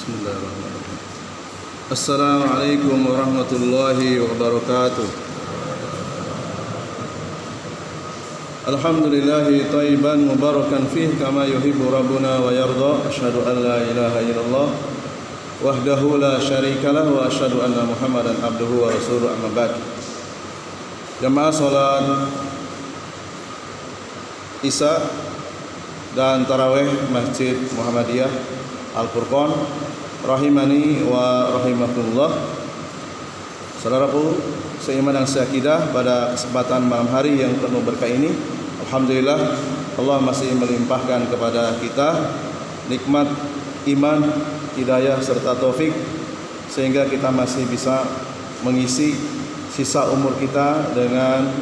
Bismillahirrahmanirrahim. Assalamualaikum warahmatullahi wabarakatuh. Alhamdulillahi thayyiban mubarakan fih kama yuhibbu rabbuna wa yarda. Asyhadu an la ilaha illallah wahdahu la syarikalah wa asyhadu anna Muhammadan abduhu wa rasuluhu, amma ba'd. Jamaah salat Isya dan tarawih Masjid Muhammadiyah Al-Furqan rahimani wa rahimakumullah. Saudaraku seiman dan seakidah, pada kesempatan malam hari yang penuh berkah ini, alhamdulillah Allah masih melimpahkan kepada kita nikmat iman, hidayah serta taufik sehingga kita masih bisa mengisi sisa umur kita dengan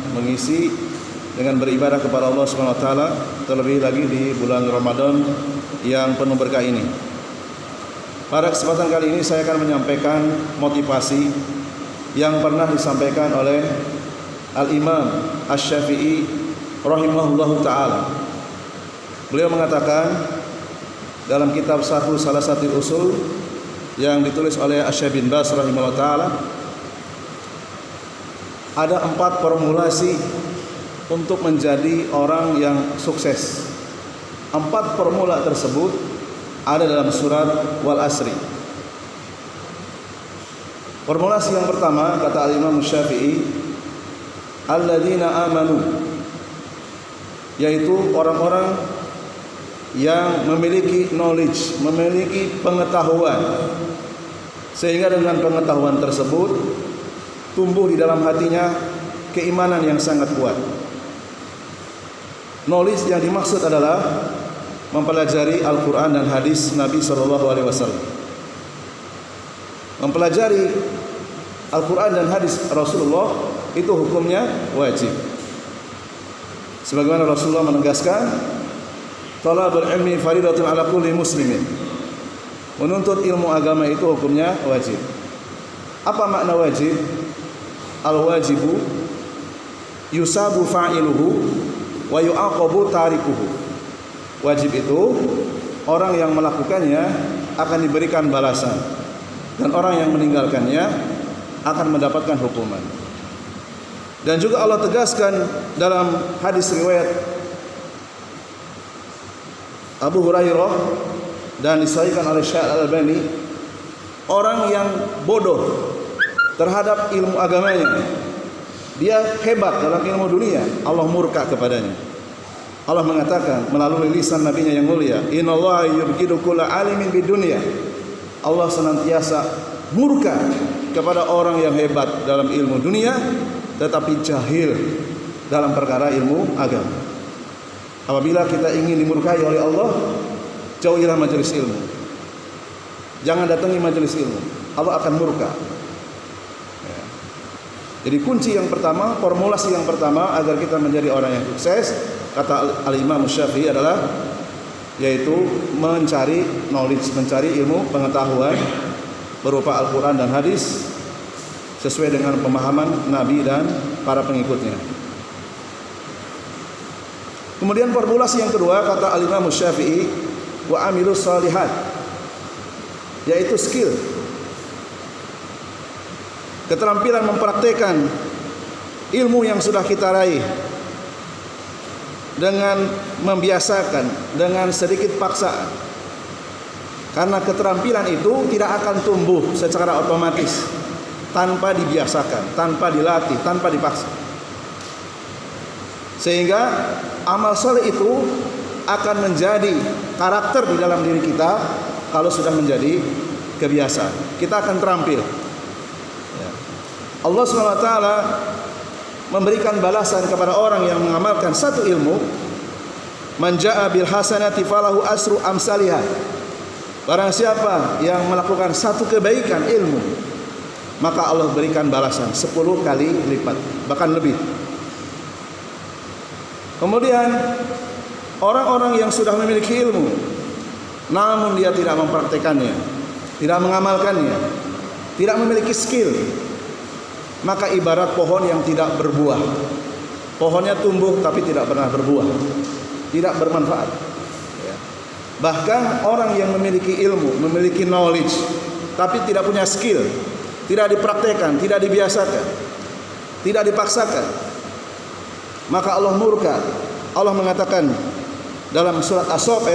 beribadah kepada Allah Subhanahu wa taala, terlebih lagi di bulan Ramadan yang penuh berkah ini. Pada kesempatan kali ini saya akan menyampaikan motivasi yang pernah disampaikan oleh Al-Imam Asy-Syafi'i rahimahullahu taala. Beliau mengatakan dalam kitab Syarh Salasatil Usul yang ditulis oleh Asy-Syaikh bin Baz rahimahullahu taala, ada 4 formulasi untuk menjadi orang yang sukses. 4 formula tersebut ada dalam surat Wal Asri. Formulasi yang pertama, kata Al-Imam Syafi'i, alladzina amanu, yaitu orang-orang yang memiliki knowledge, memiliki pengetahuan, sehingga dengan pengetahuan tersebut tumbuh di dalam hatinya keimanan yang sangat kuat. Knowledge yang dimaksud adalah mempelajari Al-Quran dan hadis Nabi SAW. Mempelajari Al-Quran dan hadis Rasulullah itu hukumnya wajib. Sebagaimana Rasulullah menegaskan, talabul ilmi faridatun ala kulli muslimin. Menuntut ilmu agama itu hukumnya wajib. Apa makna wajib? Al-wajibu yusabu fa'iluhu wa yu'aqabu tarikuhu. Wajib itu orang yang melakukannya akan diberikan balasan, dan orang yang meninggalkannya akan mendapatkan hukuman. Dan juga Allah tegaskan dalam hadis riwayat Abu Hurairah dan disahihkan oleh Syekh Al-Albani, orang yang bodoh terhadap ilmu agamanya, dia hebat dalam ilmu dunia, Allah murka kepadanya. Allah mengatakan melalui lisan nabinya yang mulia, innallaha yubghidu kulla alimin bidunya. Allah senantiasa murka kepada orang yang hebat dalam ilmu dunia tetapi jahil dalam perkara ilmu agama. Apabila kita ingin dimurkai oleh Allah, jauhilah majelis ilmu. Jangan datangi majelis ilmu, Allah akan murka. Jadi kunci yang pertama, formulasi yang pertama agar kita menjadi orang yang sukses, kata Al-Imam Syafi'i, adalah yaitu mencari knowledge, mencari ilmu pengetahuan berupa Al-Quran dan hadis sesuai dengan pemahaman Nabi dan para pengikutnya. Kemudian formulasi yang kedua, kata Al-Imam Syafi'i, wa amilus shalihat, yaitu skill, keterampilan mempraktekkan ilmu yang sudah kita raih dengan membiasakan, dengan sedikit paksaan. Karena keterampilan itu tidak akan tumbuh secara otomatis tanpa dibiasakan, tanpa dilatih, tanpa dipaksa. Sehingga amal saleh itu akan menjadi karakter di dalam diri kita kalau sudah menjadi kebiasaan. Kita akan terampil. Allah SWT memberikan balasan kepada orang yang mengamalkan satu ilmu. Man jaa bil hasanati falahu asru amsalihah. Barang siapa yang melakukan satu kebaikan ilmu, maka Allah berikan balasan 10 kali lipat, bahkan lebih. Kemudian orang-orang yang sudah memiliki ilmu namun dia tidak mempraktekannya, tidak mengamalkannya, tidak memiliki skill, maka ibarat pohon yang tidak berbuah. Pohonnya tumbuh tapi tidak pernah berbuah, tidak bermanfaat. Bahkan orang yang memiliki ilmu, memiliki knowledge, tapi tidak punya skill, tidak dipraktekkan, tidak dibiasakan, tidak dipaksakan, maka Allah murka. Allah mengatakan dalam surat As-Saff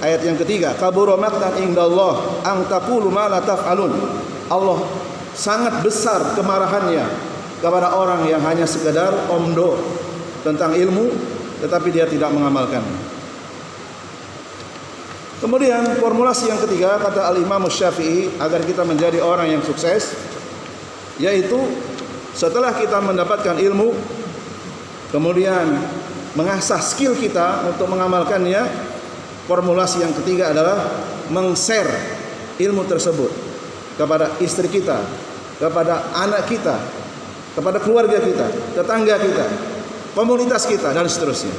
ayat yang ketiga, kabura maqtan indallah an taqulu ma la taf'alun. Allah sangat besar kemarahannya kepada orang yang hanya sekedar omdo tentang ilmu tetapi dia tidak mengamalkannya. Kemudian formulasi yang ketiga kata Al-Imam Syafi'i agar kita menjadi orang yang sukses, yaitu setelah kita mendapatkan ilmu kemudian mengasah skill kita untuk mengamalkannya, formulasi yang ketiga adalah meng-share ilmu tersebut kepada istri kita, kepada anak kita, kepada keluarga kita, tetangga kita, komunitas kita, dan seterusnya.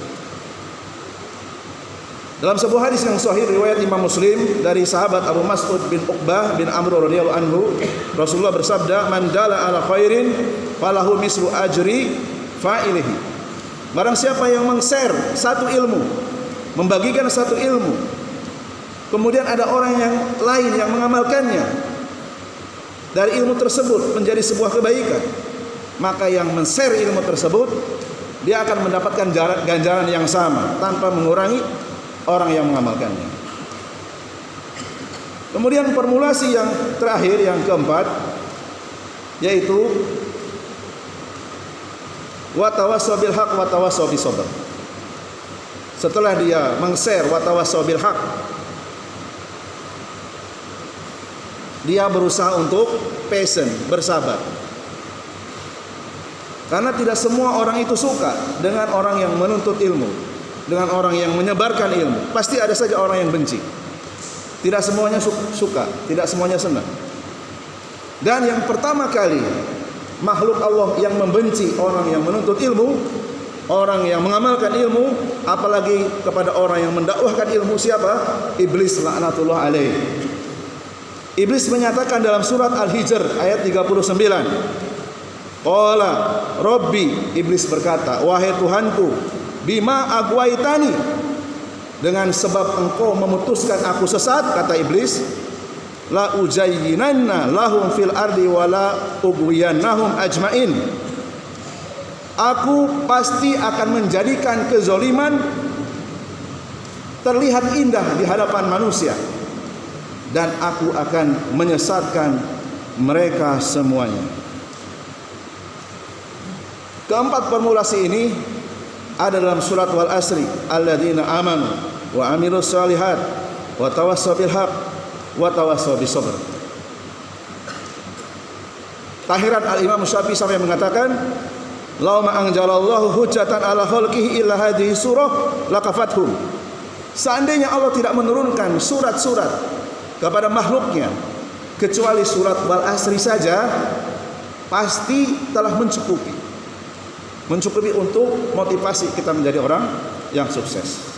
Dalam sebuah hadis yang sahih riwayat Imam Muslim dari sahabat Abu Mas'ud bin Uqbah bin Amr radhiyallahu anhu, Rasulullah bersabda, "Man dalla ala khairin falahu mislu ajri fa'ilihi." Barang siapa yang meng-share satu ilmu, membagikan satu ilmu, kemudian ada orang yang lain yang mengamalkannya, dari ilmu tersebut menjadi sebuah kebaikan, maka yang men-share ilmu tersebut dia akan mendapatkan ganjaran yang sama tanpa mengurangi orang yang mengamalkannya. Kemudian formulasi yang terakhir, yang keempat, yaitu wa tawassaw bil haq wa tawassaw bis sabr. Setelah dia meng-share wa tawassaw bil haq, dia berusaha untuk patient, bersabar. Karena tidak semua orang itu suka dengan orang yang menuntut ilmu, dengan orang yang menyebarkan ilmu. Pasti ada saja orang yang benci. Tidak semuanya suka, tidak semuanya senang. Dan yang pertama kali makhluk Allah yang membenci orang yang menuntut ilmu, orang yang mengamalkan ilmu, apalagi kepada orang yang mendakwahkan ilmu, siapa? Iblis laknatullah alaih. Iblis menyatakan dalam surat Al-Hijr ayat 39, qala Rabbi, iblis berkata, wahai Tuhanku, bima agwaitani, dengan sebab engkau memutuskan aku sesat, kata iblis, la ujayyinanna lahum fil ardi wa la ugwiyannahum ajmain. Aku pasti akan menjadikan kezaliman terlihat indah di hadapan manusia, dan aku akan menyesatkan mereka semuanya. Keempat formulasi ini ada dalam surat Wal Asri, alladzina amanu wa amilus solihat wa tawassaw bil haq wa tawassaw bis sabr. Tahiran Al-Imam Syafi'i sampai mengatakan, law ma anjalallahu hujjatan ala khalqihi illa hadhihi surah lakafathum. Seandainya Allah tidak menurunkan surat-surat kepada makhluknya kecuali surat Wal Asri saja, pasti telah mencukupi untuk motivasi kita menjadi orang yang sukses.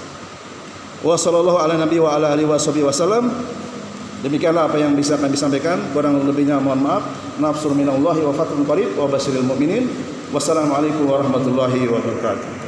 Wa sallallahu ala nabi wa ala alihi wasallam. Demikianlah apa yang bisa kami sampaikan, kurang lebihnya mohon maaf. Nafsul minallahi wa fathun qarib wa basyiril mu'minin. Wassalamualaikum warahmatullahi wabarakatuh.